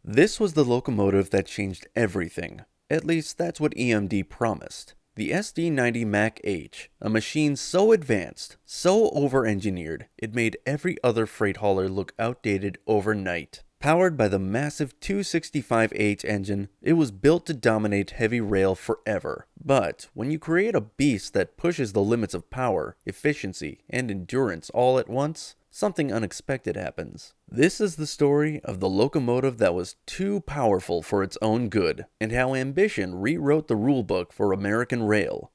This was the locomotive that changed everything. At least that's what EMD promised. The SD90 Mac H, a machine so advanced, so over-engineered, it made every other freight hauler look outdated overnight. Powered by the massive 265H engine, it was built to dominate heavy rail forever. But when you create a beast that pushes the limits of power, efficiency, and endurance all at once, something unexpected happens. This is the story of the locomotive that was too powerful for its own good, and how ambition rewrote the rulebook for American rail.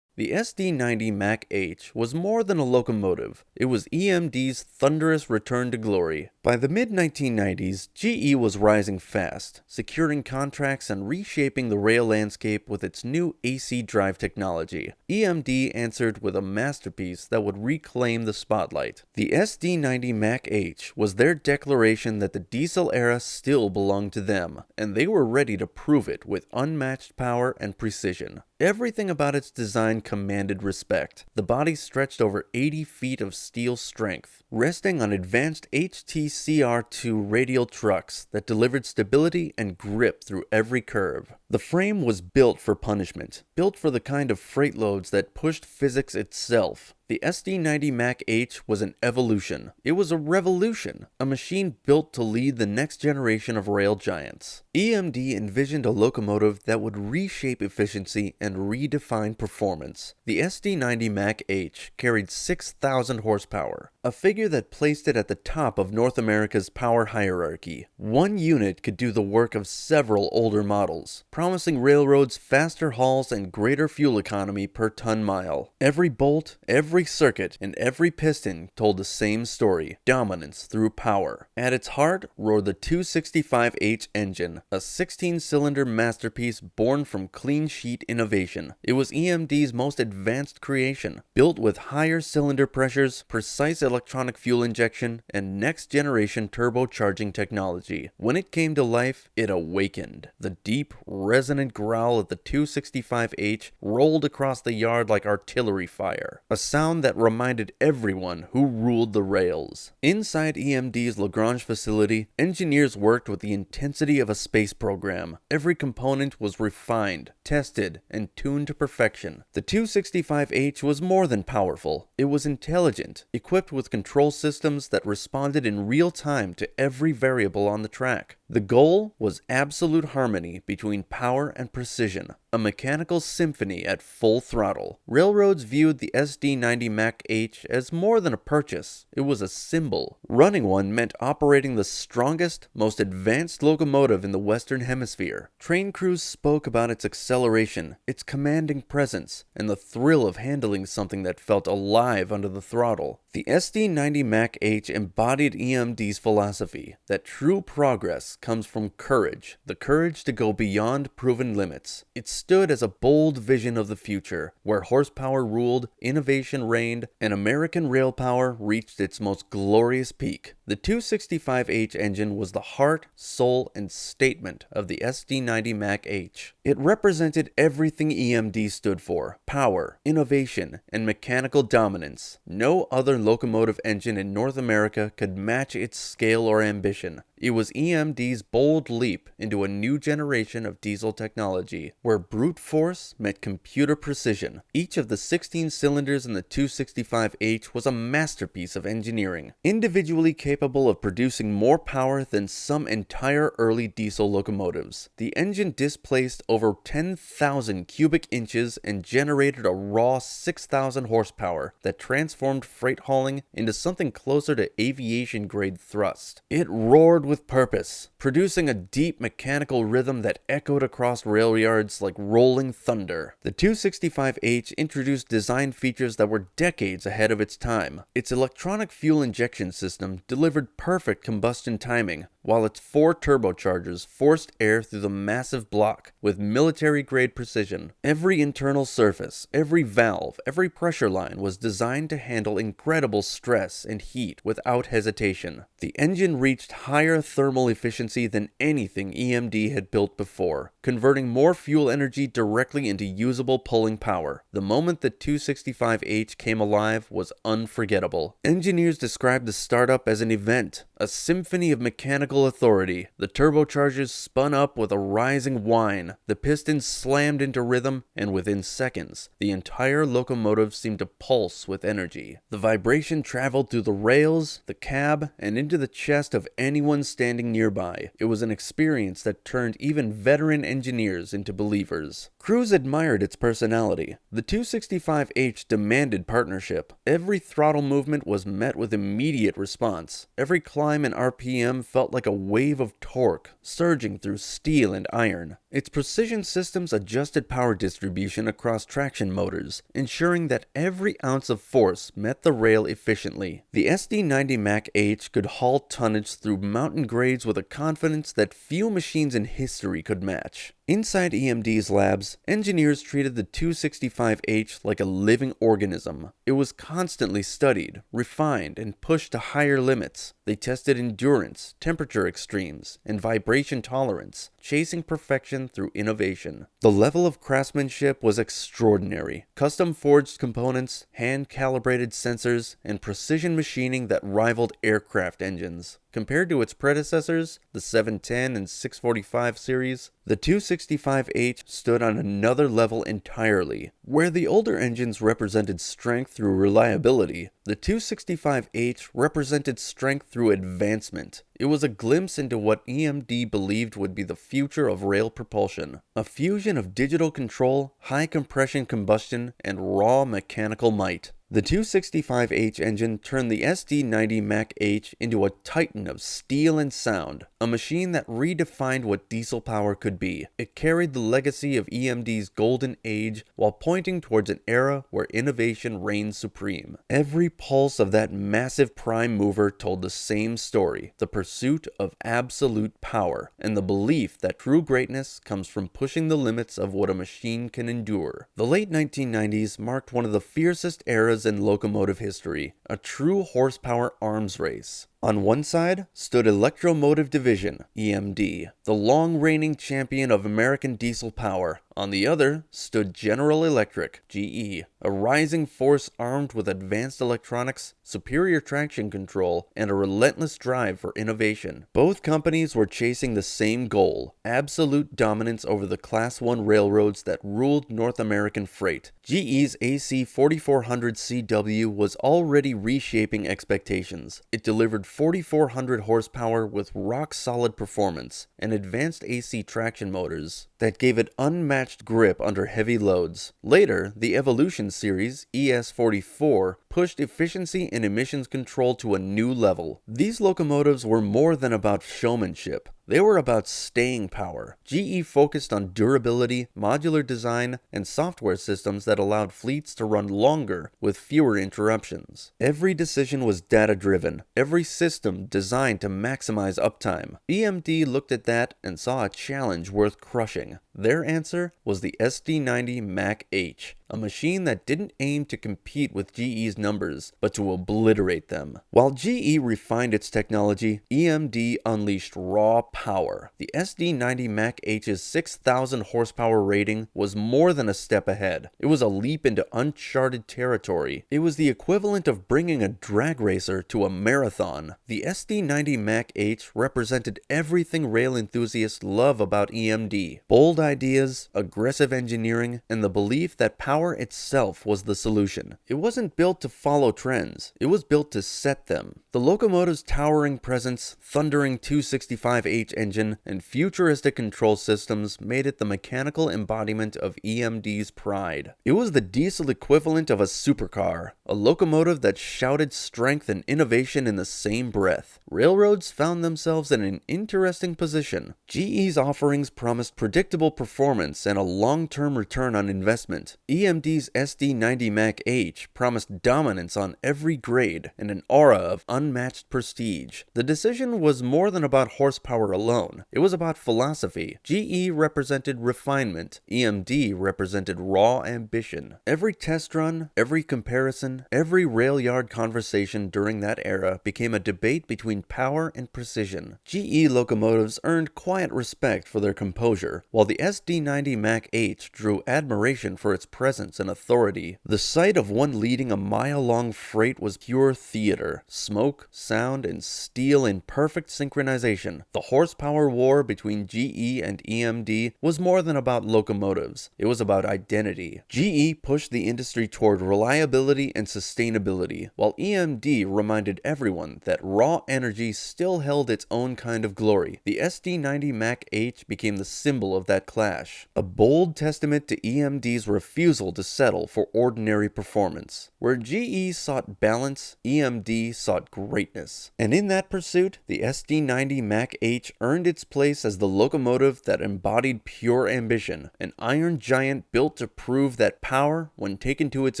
The SD90 Mac H was more than a locomotive. It was EMD's thunderous return to glory. By the mid-1990s, GE was rising fast, securing contracts and reshaping the rail landscape with its new AC drive technology. EMD answered with a masterpiece that would reclaim the spotlight. The SD90 Mac H was their declaration that the diesel era still belonged to them, and they were ready to prove it with unmatched power and precision. Everything about its design commanded respect. The body stretched over 80 feet of steel strength, resting on advanced HTCR2 radial trucks that delivered stability and grip through every curve. The frame was built for punishment, built for the kind of freight loads that pushed physics itself. The SD90 Mac H was an evolution. It was a revolution, a machine built to lead the next generation of rail giants. EMD envisioned a locomotive that would reshape efficiency and redefine performance. The SD90 Mac H carried 6,000 horsepower, a figure that placed it at the top of North America's power hierarchy. One unit could do the work of several older models, promising railroads faster hauls and greater fuel economy per ton mile. Every bolt, every circuit, and every piston told the same story: dominance through power. At its heart roared the 265H engine, a 16-cylinder masterpiece born from clean sheet innovation. It was EMD's most advanced creation, built with higher cylinder pressures, precise electronic fuel injection, and next-generation turbocharging technology. When it came to life, it awakened. The deep, resonant growl of the 265H rolled across the yard like artillery fire, a sound that reminded everyone who ruled the rails. Inside EMD's Lagrange facility, engineers worked with the intensity of a space program. Every component was refined, tested, and tuned to perfection. The 265H was more than powerful. It was intelligent, equipped with control systems that responded in real time to every variable on the track. The goal was absolute harmony between power and precision, a mechanical symphony at full throttle. Railroads viewed the SD90 Mac H as more than a purchase. It was a symbol. Running one meant operating the strongest, most advanced locomotive in the Western Hemisphere. Train crews spoke about its acceleration, its commanding presence, and the thrill of handling something that felt alive under the throttle. The SD90 Mac H embodied EMD's philosophy that true progress comes from courage, the courage to go beyond proven limits. It stood as a bold vision of the future, where horsepower ruled, innovation reigned, and American rail power reached its most glorious peak. The 265H engine was the heart, soul, and statement of the SD90 Mac H. It represented everything EMD stood for: power, innovation, and mechanical dominance. No other locomotive engine in North America could match its scale or ambition. It was EMD's bold leap into a new generation of diesel technology, where brute force met computer precision. Each of the 16 cylinders in the 265H was a masterpiece of engineering, individually capable of producing more power than some entire early diesel locomotives. The engine displaced over 10,000 cubic inches and generated a raw 6,000 horsepower that transformed freight hauling into something closer to aviation-grade thrust. It roared with purpose, producing a deep mechanical rhythm that echoed across rail yards like rolling thunder. The 265H introduced design features that were decades ahead of its time. Its electronic fuel injection system delivered perfect combustion timing, while its 4 turbochargers forced air through the massive block with military-grade precision. Every internal surface, every valve, every pressure line was designed to handle incredible stress and heat without hesitation. The engine reached higher thermal efficiency than anything EMD had built before, converting more fuel energy directly into usable pulling power. The moment the 265H came alive was unforgettable. Engineers described the startup as an event, a symphony of mechanical authority. The turbochargers spun up with a rising whine, the pistons slammed into rhythm, and within seconds, the entire locomotive seemed to pulse with energy. The vibration traveled through the rails, the cab, and into the chest of anyone standing nearby. It was an experience that turned even veteran engineers into believers. Crews admired its personality. The 265H demanded partnership. Every throttle movement was met with immediate response. Every climb in RPM felt like a wave of torque, surging through steel and iron. Its precision systems adjusted power distribution across traction motors, ensuring that every ounce of force met the rail efficiently. The SD90 Mac H could haul tonnage through mountain grades with a confidence that few machines in history could match. Inside EMD's labs, engineers treated the 265H like a living organism. It was constantly studied, refined, and pushed to higher limits. They tested endurance, temperature extremes, and vibration tolerance, chasing perfection through innovation. The level of craftsmanship was extraordinary. Custom-forged components, hand-calibrated sensors, and precision machining that rivaled aircraft engines. Compared to its predecessors, the 710 and 645 series, the 265H stood on another level entirely. Where the older engines represented strength through reliability, the 265H represented strength through advancement. It was a glimpse into what EMD believed would be the future of rail propulsion, a fusion of digital control, high compression combustion, and raw mechanical might. The 265H engine turned the SD90 Mac H into a titan of steel and sound, a machine that redefined what diesel power could be. It carried the legacy of EMD's golden age while pointing towards an era where innovation reigned supreme. Every pulse of that massive prime mover told the same story, the pursuit of absolute power, and the belief that true greatness comes from pushing the limits of what a machine can endure. The late 1990s marked one of the fiercest eras in locomotive history, a true horsepower arms race. On one side stood Electromotive Division, EMD, the long-reigning champion of American diesel power. On the other stood General Electric, GE, a rising force armed with advanced electronics, superior traction control, and a relentless drive for innovation. Both companies were chasing the same goal, absolute dominance over the Class 1 railroads that ruled North American freight. GE's AC 4400 CW was already reshaping expectations. It delivered 4,400 horsepower with rock-solid performance and advanced AC traction motors that gave it unmatched grip under heavy loads. Later, the Evolution series, ES44, pushed efficiency and emissions control to a new level. These locomotives were more than about showmanship. They were about staying power. GE focused on durability, modular design, and software systems that allowed fleets to run longer with fewer interruptions. Every decision was data-driven, every system designed to maximize uptime. EMD looked at that and saw a challenge worth crushing. Their answer was the SD90 Mac H, a machine that didn't aim to compete with GE's numbers, but to obliterate them. While GE refined its technology, EMD unleashed raw power. The SD90 Mac H's 6,000 horsepower rating was more than a step ahead. It was a leap into uncharted territory. It was the equivalent of bringing a drag racer to a marathon. The SD90 Mac H represented everything rail enthusiasts love about EMD. Bold ideas, aggressive engineering, and the belief that power itself was the solution. It wasn't built to follow trends, it was built to set them. The locomotive's towering presence, thundering 265H engine, and futuristic control systems made it the mechanical embodiment of EMD's pride. It was the diesel equivalent of a supercar, a locomotive that shouted strength and innovation in the same breath. Railroads found themselves in an interesting position. GE's offerings promised predictable performance and a long-term return on investment. EMD's SD90 Mac H promised dominance on every grade and an aura of unmatched prestige. The decision was more than about horsepower alone. It was about philosophy. GE represented refinement. EMD represented raw ambition. Every test run, every comparison, every rail yard conversation during that era became a debate between power and precision. GE locomotives earned quiet respect for their composure, while the the SD90 Mac H drew admiration for its presence and authority. The sight of one leading a mile-long freight was pure theater. Smoke, sound, and steel in perfect synchronization. The horsepower war between GE and EMD was more than about locomotives. It was about identity. GE pushed the industry toward reliability and sustainability, while EMD reminded everyone that raw energy still held its own kind of glory. The SD90 Mac H became the symbol of that clash, a bold testament to EMD's refusal to settle for ordinary performance. Where GE sought balance, EMD sought greatness. And in that pursuit, the SD90 Mac H earned its place as the locomotive that embodied pure ambition, an iron giant built to prove that power, when taken to its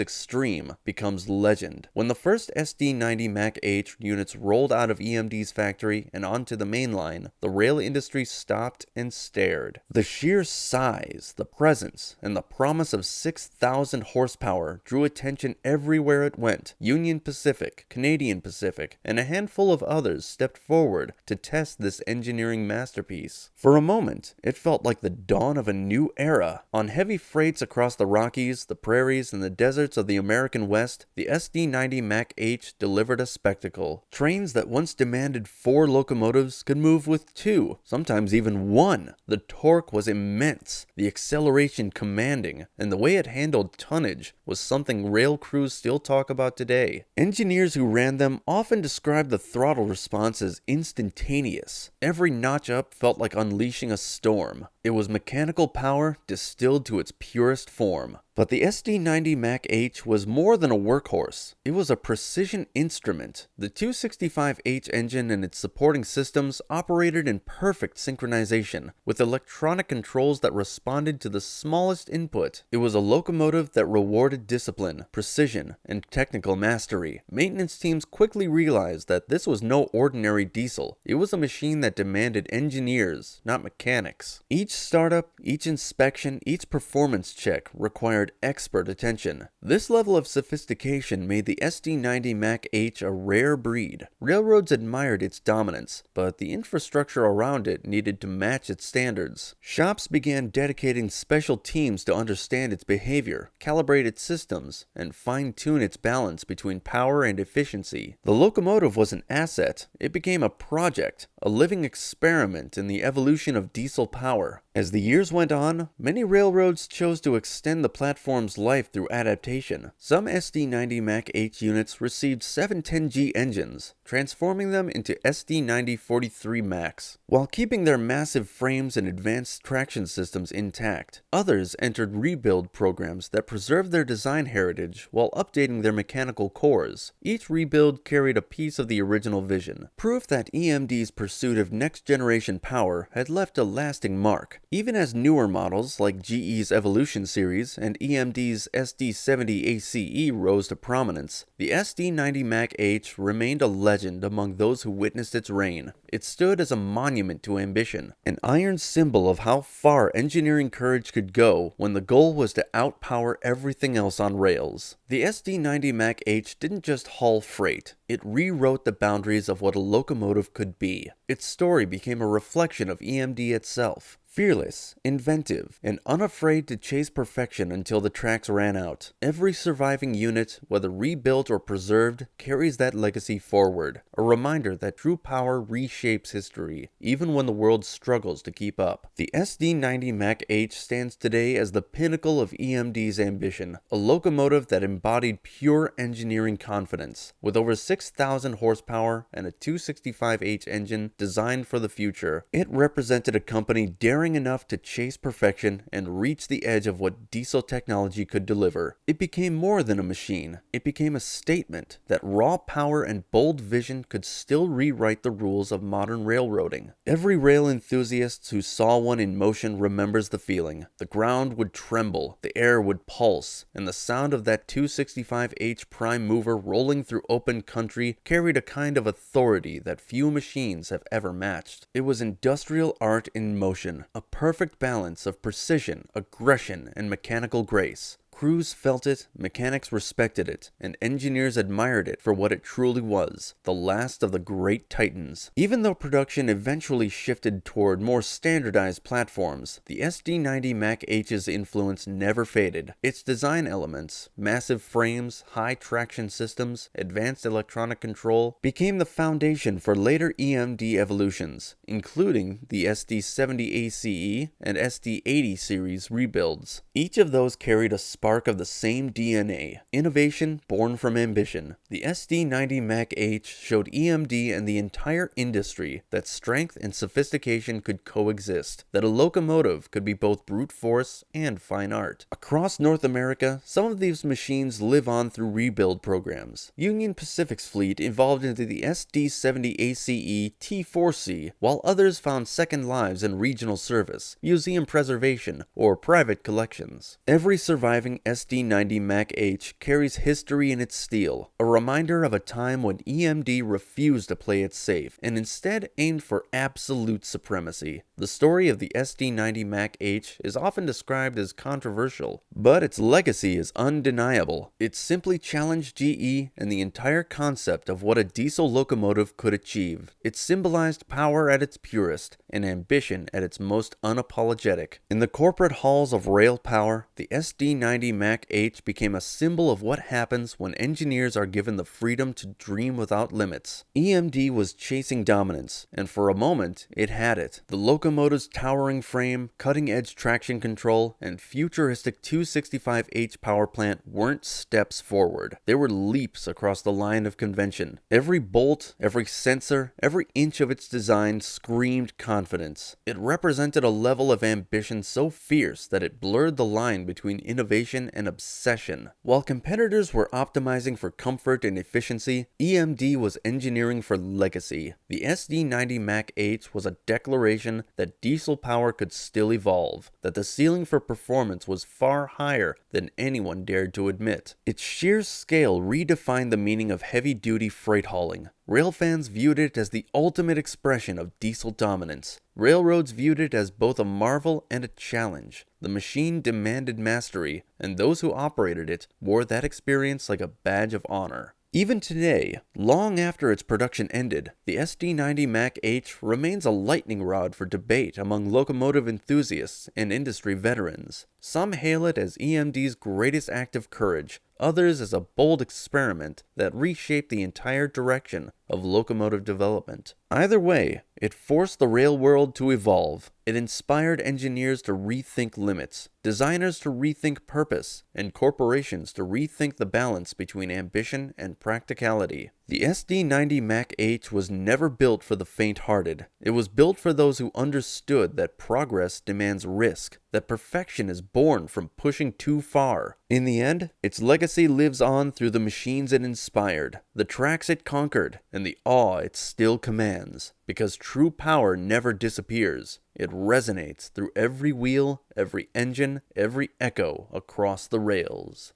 extreme, becomes legend. When the first SD90 Mac H units rolled out of EMD's factory and onto the main line, the rail industry stopped and stared. The sheer size, the presence, and the promise of 6,000 horsepower drew attention everywhere it went. Union Pacific, Canadian Pacific, and a handful of others stepped forward to test this engineering masterpiece. For a moment, it felt like the dawn of a new era. On heavy freights across the Rockies, the prairies, and the deserts of the American West, the SD90 Mac H delivered a spectacle. Trains that once demanded 4 locomotives could move with 2, sometimes even 1. The torque was immense, the acceleration commanding, and the way it handled tonnage was something rail crews still talk about today. Engineers who ran them often described the throttle response as instantaneous. Every notch up felt like unleashing a storm. It was mechanical power distilled to its purest form. But the SD90 Mac H was more than a workhorse. It was a precision instrument. The 265H engine and its supporting systems operated in perfect synchronization, with electronic controls that responded to the smallest input. It was a locomotive that rewarded discipline, precision, and technical mastery. Maintenance teams quickly realized that this was no ordinary diesel. It was a machine that demanded engineers, not mechanics. Each startup, each inspection, each performance check required expert attention. This level of sophistication made the SD90 Mac H a rare breed. Railroads admired its dominance, but the infrastructure around it needed to match its standards. Shops began dedicating special teams to understand its behavior, calibrate its systems, and fine-tune its balance between power and efficiency. The locomotive was an asset. It became a project, a living experiment in the evolution of diesel power. As the years went on, many railroads chose to extend the platform's life through adaptation. Some SD90 Mac H units received 710G engines, transforming them into SD90-43 Max, while keeping their massive frames and advanced traction systems intact. Others entered rebuild programs that preserved their design heritage while updating their mechanical cores. Each rebuild carried a piece of the original vision, proof that EMD's pursuit of next-generation power had left a lasting mark. Even as newer models like GE's Evolution series and EMD's SD70 ACE rose to prominence, the SD90 Mac H remained a legend among those who witnessed its reign. It stood as a monument to ambition, an iron symbol of how far engineering courage could go when the goal was to outpower everything else on rails. The SD90 Mac H didn't just haul freight, it rewrote the boundaries of what a locomotive could be. Its story became a reflection of EMD itself. Fearless, inventive, and unafraid to chase perfection until the tracks ran out. Every surviving unit, whether rebuilt or preserved, carries that legacy forward, a reminder that true power reshapes history, even when the world struggles to keep up. The SD90 Mac H stands today as the pinnacle of EMD's ambition, a locomotive that embodied pure engineering confidence. With over 6,000 horsepower and a 265H engine designed for the future, it represented a company daring enough to chase perfection and reach the edge of what diesel technology could deliver. It became more than a machine. It became a statement that raw power and bold vision could still rewrite the rules of modern railroading. Every rail enthusiast who saw one in motion remembers the feeling. The ground would tremble, the air would pulse, and the sound of that 265H prime mover rolling through open country carried a kind of authority that few machines have ever matched. It was industrial art in motion, a perfect balance of precision, aggression, and mechanical grace. Crews felt it, mechanics respected it, and engineers admired it for what it truly was, the last of the great titans. Even though production eventually shifted toward more standardized platforms, the SD90 Mac H's influence never faded. Its design elements, massive frames, high traction systems, advanced electronic control, became the foundation for later EMD evolutions, including the SD70 ACE and SD80 series rebuilds. Each of those carried a spark of the same DNA, innovation born from ambition. The SD90 Mac H showed EMD and the entire industry that strength and sophistication could coexist, that a locomotive could be both brute force and fine art. Across North America, some of these machines live on through rebuild programs. Union Pacific's fleet evolved into the SD70 ACE T4C, while others found second lives in regional service, museum preservation, or private collections. Every surviving SD90 Mac H carries history in its steel, a reminder of a time when EMD refused to play it safe and instead aimed for absolute supremacy. The story of the SD90 Mac H is often described as controversial, but its legacy is undeniable. It simply challenged GE and the entire concept of what a diesel locomotive could achieve. It symbolized power at its purest and ambition at its most unapologetic. In the corporate halls of rail power, the SD90 Mac H became a symbol of what happens when engineers are given the freedom to dream without limits. EMD was chasing dominance, and for a moment, it had it. The locomotive's towering frame, cutting-edge traction control, and futuristic 265H power plant weren't steps forward. They were leaps across the line of convention. Every bolt, every sensor, every inch of its design screamed confidence. It represented a level of ambition so fierce that it blurred the line between innovation and obsession. While competitors were optimizing for comfort and efficiency, EMD was engineering for legacy. The SD90 Mac H was a declaration that diesel power could still evolve, that the ceiling for performance was far higher than anyone dared to admit. Its sheer scale redefined the meaning of heavy-duty freight hauling. Railfans viewed it as the ultimate expression of diesel dominance. Railroads viewed it as both a marvel and a challenge. The machine demanded mastery, and those who operated it wore that experience like a badge of honor. Even today, long after its production ended, the SD90 Mac H remains a lightning rod for debate among locomotive enthusiasts and industry veterans. Some hail it as EMD's greatest act of courage, others as a bold experiment that reshaped the entire direction of locomotive development. Either way, it forced the rail world to evolve. It inspired engineers to rethink limits, designers to rethink purpose, and corporations to rethink the balance between ambition and practicality. The SD90 Mac H was never built for the faint-hearted. It was built for those who understood that progress demands risk, that perfection is born from pushing too far. In the end, its legacy lives on through the machines it inspired, the tracks it conquered, and the awe it still commands. Because true power never disappears. It resonates through every wheel, every engine, every echo across the rails.